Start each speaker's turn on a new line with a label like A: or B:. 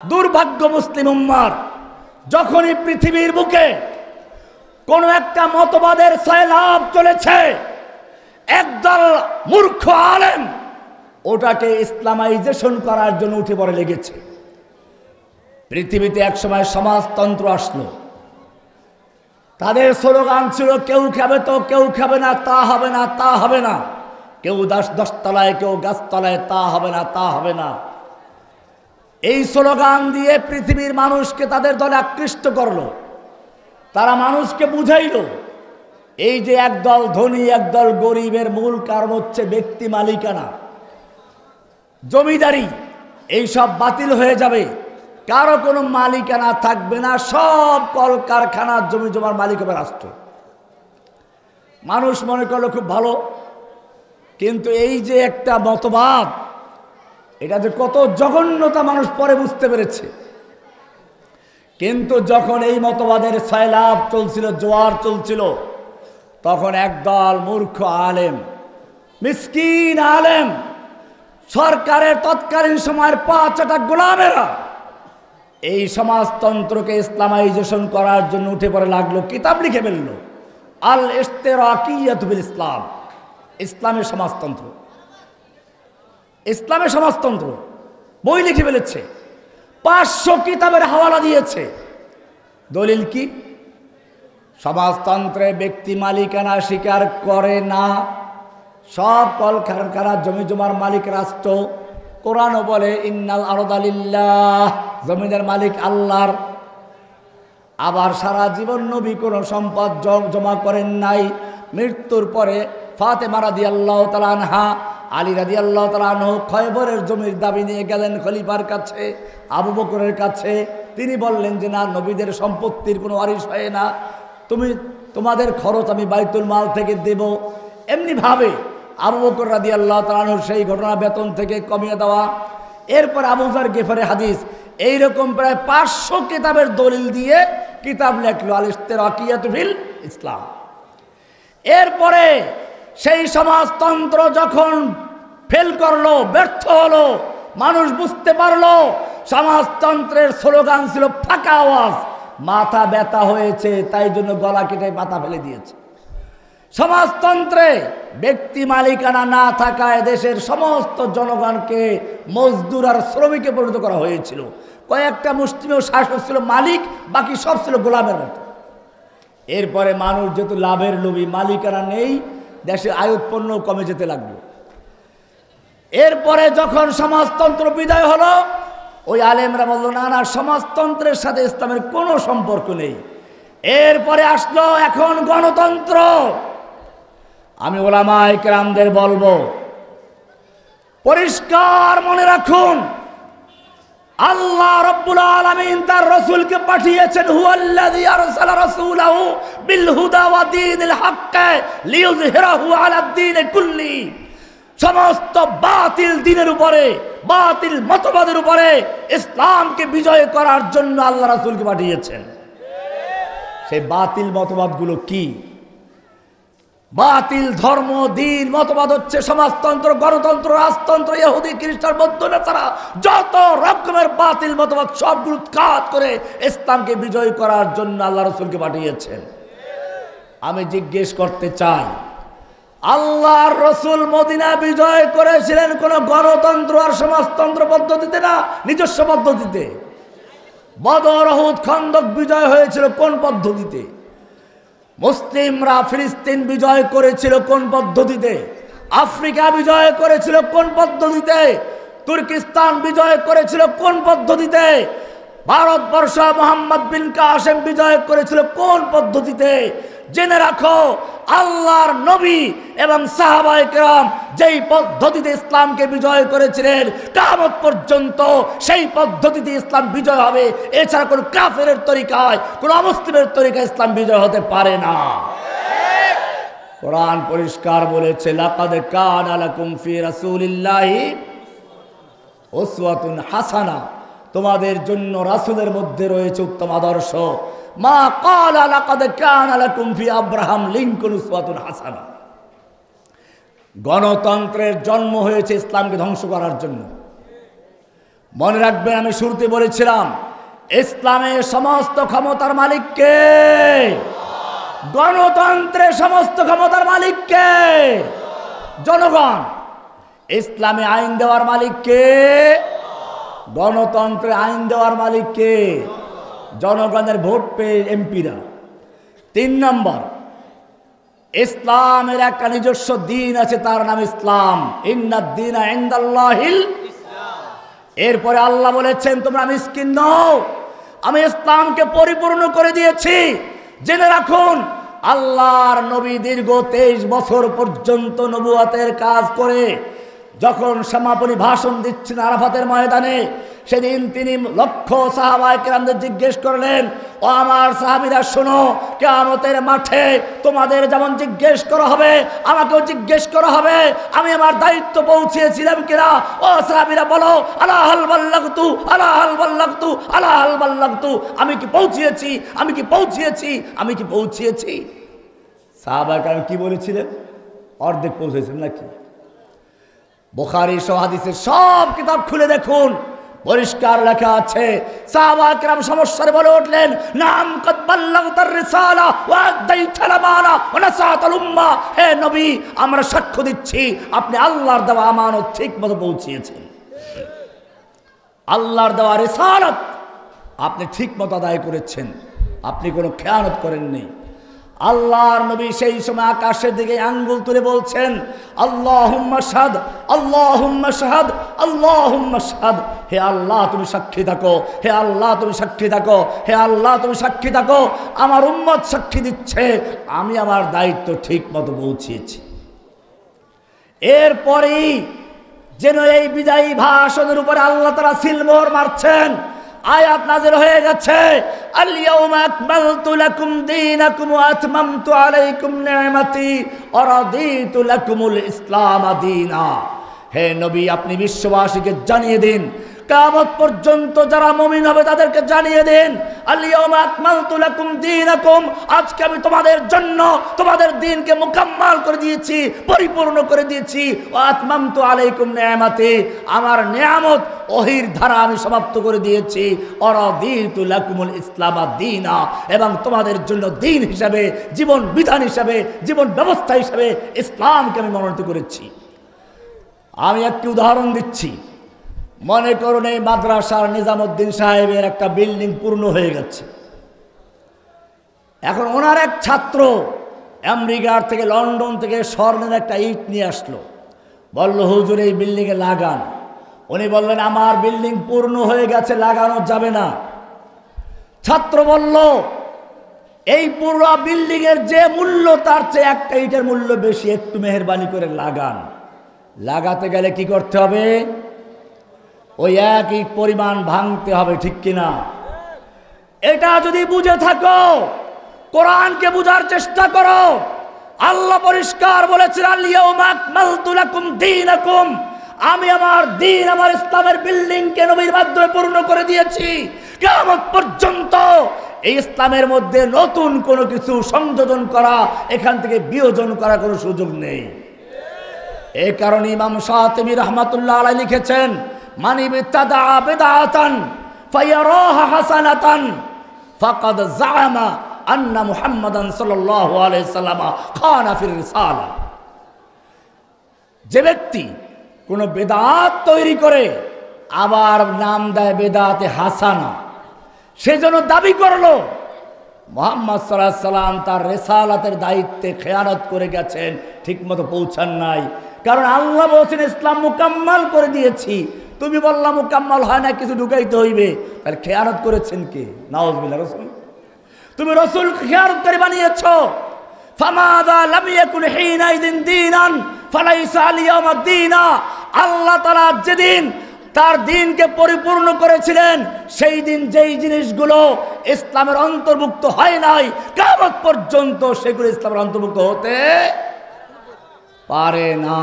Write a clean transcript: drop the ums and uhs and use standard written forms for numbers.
A: দুর্ভাগ্য মুসলিম উম্মার যখনই পৃথিবীর বুকে কোন একটা মতবাদের সয়লাব চলেছে, একদল মূর্খ আলেম ওটাকে ইসলামাইজেশন করার জন্য উঠে পড়ে লেগেছে। পৃথিবীতে একসময় সমাজতন্ত্র আসলো, তাদের স্লোগান ছিল কেউ খাবে তো কেউ খাবে না, তা হবে না, তা হবে না। কেউ দশতলায় কেউ গাছতলায়, তা হবে না, তা হবে না। এই স্লোগান দিয়ে পৃথিবীর মানুষকে তাদের দলে আকৃষ্ট করলো। তারা মানুষকে বুঝাইল এই যে একদল ধনী একদল গরিবের মূল কারণ হচ্ছে ব্যক্তি মালিকানা, জমিদারি, এইসব বাতিল হয়ে যাবে, কারো কোনো মালিকানা থাকবে না, সব কলকারখানার জমি জমার মালিক হবে রাষ্ট্র। মানুষ মনে করলো খুব ভালো, কিন্তু এই যে একটা মতবাদ, এটা যে কত জঘন্যতা মানুষ পরে বুঝতে পেরেছে। কিন্তু যখন এই মতবাদের সয়লাব চলছিল, জোয়ার চলছিল, তখন একদল মূর্খ আলেম, মিসকিন আলেম, সরকারের তৎকালীন সময়ের পাঁচটা গোলামেরা এই সমাজতন্ত্রকে ইসলামাইজেশন করার জন্য উঠে পড়ে লাগলো, কিতাব লিখে ফেললো, আল ইশতেরাকিয়াতু বিল ইসলাম, ইসলামের সমাজতন্ত্র, ইসলামের সমাজতন্ত্র বই লিখে ফেলেছে, 500 কিতাবের হাওয়ালা দিয়েছে। দলিল কি? সমাজতন্ত্রে ব্যক্তি মালিকানা স্বীকার করে না, সব কলকারখানা জমি জমার মালিক রাষ্ট্র। কোরআনও বলে ইন্নাল আরদা লিল্লাহ, জমিনের মালিক আল্লাহর। আবার সারা জীবন নবী কোনো সম্পদ জমা করেন নাই। মৃত্যুর পরে ফাতেমা রাদিয়াল্লাহু তাআলা আনহা, আলী রাদিয়াল্লাহু তাআলা আনহু খয়বরের জমির দাবি নিয়ে গেলেন খলিফার কাছে, আবু বকরের কাছে। তিনি বললেন যে না, নবীদের সম্পত্তির কোনো ওয়ারিশ হয় না, তোমাদের খরচ আমি বাইতুল মাল থেকে দেব। এমনিভাবে আবু বকর রাদিয়াল্লাহু তাআলা আনহু সেই ঘটনা বেতন থেকে কমিয়ে দেওয়া। এরপর আবু যার গিফারি হাদিস, এইরকম প্রায় 500 কিতাবের দলিল দিয়ে কিতাব লেখলো আল ইশতেরাকিয়াতু ফিল ইসলাম। এরপরে সেই সমাজতন্ত্র যখন ফেল করলো, ব্যর্থ হলো, মানুষ বুঝতে পারলো সমাজতন্ত্রের স্লোগান ছিল ফাঁকা আওয়াজ, মাথা ব্যথা হয়েছে, তাই জন্য গলা কেটে মাথা ফেলে দিয়েছে। সমাজতন্ত্রে ব্যক্তি মালিকানা না থাকায় দেশের সমস্ত জনগণকে মজদুর আর শ্রমিকে পরিণত করা হয়েছিল। কয়েকটা মুসলিম শাসক ছিল মালিক, বাকি সব ছিল গোলামের মতো। এরপরে মানুষ যেহেতু লাভের লোভী, মালিকানা নেই, দেশে আয় উৎপন্ন কমে যেতে লাগলো। এরপরে যখন সমাজতন্ত্র বিদায় হলো, ওই আলেমরা বললো না না, সমাজতন্ত্রের সাথে ইসলামের কোনো সম্পর্ক নেই। এরপরে আসলো এখন গণতন্ত্র। আমি উলামায়ে কেরামদের বলবো, পরিষ্কার মনে রাখুন, আল্লাহ রাব্বুল আলামিন তার রাসূলকে পাঠিয়েছেন, হুয়াল্লাযী আরসালা রাসূলাহু বিল হুদা ওয়া দীনিল হক লিইয়ুযহিরাহু আলাদ দীনি কুল্লি। সমস্ত বাতিল দিনের উপরে, বাতিল মতবাদের উপরে ইসলামকে বিজয় করার জন্য আল্লাহ রাসূলকে পাঠিয়েছেন। সেই বাতিল মতবাদগুলো কি? বাতিল ধর্ম, দিন, মতবাদ হচ্ছে সমাজতন্ত্র, গণতন্ত্র, রাজতন্ত্র, ইহুদি, খ্রিস্টান, বৌদ্ধ, নেতারা, যত রকমের বাতিল মতবাদ সবগুলো উৎখাত করে ইসলামকে বিজয় করার জন্য আল্লাহ রাসূলকে পাঠিয়েছেন। আমি জিজ্ঞেস করতে চাই, আল্লাহর রাসূল মদিনা বিজয় করেছিলেন কোন গণতন্ত্র আর সমাজতন্ত্র পদ্ধতিতে না, নিজস্ব পদ্ধতিতে। বদর, উহুদ, খন্দক বিজয় হয়েছিল কোন পদ্ধতিতে? মুসলিমরা ফিলিস্তিন বিজয় করেছিল কোন পদ্ধতিতে? আফ্রিকা বিজয় করেছিল কোন পদ্ধতিতে? তুর্কিস্তান বিজয় করেছিল কোন পদ্ধতিতে? ভারতবর্ষ মুহাম্মদ বিন কাসেম বিজয় করেছিল কোন পদ্ধতিতে? জেনে রাখো, আল্লাহর নবী এবং সাহাবায়ে কেরাম যেই পদ্ধতিতে ইসলামকে বিজয় করেছিলেন, কিয়ামত পর্যন্ত সেই পদ্ধতিতে ইসলাম বিজয় হবে। এছাড়া কোন কাফেরের তরিকায়, কোন অমুসলিমের তরিকায় ইসলাম বিজয় হতে পারে না। কোরআন পরিষ্কার বলেছে, লাকাদ কানা লাকুম ফি রাসূলিল্লাহি উসওয়াতুন হাসানা, তোমাদের জন্য রাসূলের মধ্যে রয়েছে উত্তম আদর্শ। মা ক্বালা লাকাদ কানা লাকুম ফি আব্রাহাম লিংকন উসওয়াতুন হাসানা। গণতন্ত্রের জন্ম হয়েছে ইসলামকে ধ্বংস করার জন্য। মনে রাখবেন, আমি শুরুতে বলেছিলাম ইসলামের সমস্ত ক্ষমতার মালিক কে? গণতন্ত্রের সমস্ত ক্ষমতার মালিক কে? জনগণ। ইসলামে আইন দেওয়ার মালিক কে? গণতন্ত্রে আইন দেওয়ার মালিক কে? জনগণের ভোট পেয়ে এমপিরা। 3 নম্বর, ইসলামের একটা নিজস্ব দিন আছে, তার নাম ইসলাম। ইন্নাদ দীনা ইনদাল্লাহিল ইসলাম। এরপরে আল্লাহ বলেছেন তোমরা মিসকিন নও, আমি ইসলামকে পরিপূর্ণ করে দিয়েছি। জেনে রাখুন, আল্লাহর নবী দীর্ঘ 23 বছর পর্যন্ত নবুয়তের কাজ করে যখন সমাপনী ভাষণ দিচ্ছেন আরাফাতের ময়দানে, সেদিন তিনি লক্ষ সাহাবায়ে কেরামদের জিজ্ঞেস করলেন, ও আমার সাহাবীরা শোনো, কিয়ামতের মাঠে তোমাদের যেমন জিজ্ঞেস করা হবে আমাকেও জিজ্ঞেস করা হবে আমি আমার দায়িত্ব পৌঁছেছিলাম কিনা। ও সাহাবীরা বলো, আলা হাল বাল্লাগতু, আলা হাল বাল্লাগতু, আলা হাল বাল্লাগতু, আমি কি পৌঁছিয়েছি, আমি কি পৌঁছিয়েছি, আমি কি পৌঁছিয়েছি? সাহাবায়ে কেরাম কি বলেছিলেন? অর্ধেক পৌঁছেছেন নাকি? বুখারী সহ হাদিসের সব কিতাব খুলে দেখুন, পরিষ্কার লেখা আছে। সাহাবায়ে কেরাম সমস্যায় বলে উঠলেন, নাম কদ বাল্লাগতার রিসালা ওয়া আদাইতাল আমানা ওয়া নাসাতাল উম্মাহ। হে নবী, আমরা সাক্ষ্য দিচ্ছি আপনি আল্লাহর দেওয়া আমানত ঠিকমতো পৌঁছিয়েছেন। আল্লাহর দেওয়া রিসালাত আপনি ঠিকমতো আদায় করেছেন, আপনি কোনো খেয়ানত করেননি। আল্লাহর নবী সেই সময় আকাশের দিকে আঙ্গুল তুলে বলছেন, আল্লাহুম্মা শাহাদ, আল্লাহুম্মা শাহাদ, আল্লাহুম্মা শাহাদ। হে আল্লাহ তুমি সাক্ষী থাকো, হে আল্লাহ তুমি সাক্ষী থাকো, হে আল্লাহ তুমি সাক্ষী থাকো। আমার উম্মত সাক্ষী দিচ্ছে আমি আমার দায়িত্ব ঠিক মতো পৌঁছিয়েছি। এরপরেই যেন এই বিদায়ী ভাষণের উপরে আল্লাহ তাআলা সিলমোহর মারছেন, আয়াত নাযিল হয়ে গেছে, আল ইয়াউমা আকমালতু লাকুম দীনাকুম ওয়া আতমামতু আলাইকুম নি'মাতি ওয়া রাদিতু লাকুমুল ইসলাম দীনা। হে নবী, আপনি বিশ্ববাসীকে জানিয়ে দিন, কিয়ামত পর্যন্ত যারা মুমিন হবে তাদেরকে জানিয়ে দিন, আল ইয়াউমা আকমালতু লাকুম দীনাকুম, আজকে আমি তোমাদের জন্য তোমাদের দ্বীনকে মুকাম্মাল করে দিয়েছি, পরিপূর্ণ করে দিয়েছি। ওয়া আতমামতু আলাইকুম নি'মাতি, আমার নিয়ামত ওহির ধারা আমি সমাপ্ত করে দিয়েছি। ওয়া রাদিতু লাকুমুল ইসলাম দীনা, এবং তোমাদের জন্য দ্বীন হিসাবে, জীবন বিধান হিসাবে, জীবন ব্যবস্থা হিসাবে ইসলামকে আমি মনোনীত করেছি। আমি একটি উদাহরণ দিচ্ছি। মনে করুন এই মাদ্রাসার নিজামুদ্দিন সাহেবের একটা বিল্ডিং পূর্ণ হয়ে গেছে। এখন ওনার এক ছাত্র আমেরিকার থেকে, লন্ডন থেকে স্বর্ণের একটা ইট নিয়ে আসলো, বলল হুজুর এই বিল্ডিংয়ে লাগান। উনি বললেন আমার বিল্ডিং পূর্ণ হয়ে গেছে, লাগানো যাবে না। ছাত্র বলল এই পুরো বিল্ডিংয়ের যে মূল্য তার চেয়ে একটা ইটের মূল্য বেশি, একটু মেহেরবানি করে লাগান। লাগাতে গেলে কি করতে হবে? ওই এক ইট পরিমাণ ভাঙতে হবে, ঠিক কিনা? এটা যদি বুঝে থাকো, কোরআনকে বুঝার চেষ্টা করো। আল্লাহ পরিষ্কার বলেছেন, আল ইয়াউমা আকমালতু লাকুম দীনাকুম, আমি আমার দ্বীন, আমার ইসলামের বিল্ডিংকে নবীর মাধ্যমে পূর্ণ করে দিয়েছি। কিয়ামত পর্যন্ত এই ইসলামের মধ্যে নতুন কোনো কিছু সংযোজন করা, এখান থেকে বিয়োজন করা কোনো সুযোগ নেই। এই কারণে ইমাম শাতিবী রাহমাতুল্লাহ আলাইহি লিখেছেন, মান ইবতাদা বিদআতান ফায়ারাহা হাসানাতান ফাকাদ যাআমা আন্না মুহাম্মাদান সাল্লাল্লাহু আলাইহি সাল্লাম খানা ফির রিসালা। যে ব্যক্তি কোনো বেদাত তৈরি করে আবার নাম দেয় বেদাতে হাসানা, সেজন্য দাবি করলো মুহাম্মদ সাল্লাল্লাহু আলাইহি সাল্লাম তার রিসালাতের দায়িত্বে খেয়ানত করে গেছেন, ঠিকমতো পৌঁছান নাই। কারণ আল্লাহ বলেছেন ইসলাম মুকাম্মাল করে দিয়েছি, তুমি বললা মুকাম্মাল হয় না, কিছু ঢুকাইতে হইবে, তাহলে খেয়ানত করেছেন কে? নাউজুবিল্লাহ। রাসূল, তুমি রাসূল খেয়ানত করে বানিয়েছো। ফামাযা লাম ইয়াকুন হিনাইযিন দীনান ফালাইসা আল ইয়াউমা দীনা। আল্লাহ তাআলা যেদিন তার দ্বীনকে পরিপূর্ণ করেছিলেন, সেই দিন যেই জিনিসগুলো ইসলামের অন্তর্ভুক্ত হয় নাই, কিয়ামত পর্যন্ত সেগুলো ইসলামের অন্তর্ভুক্ত হতে পারে না।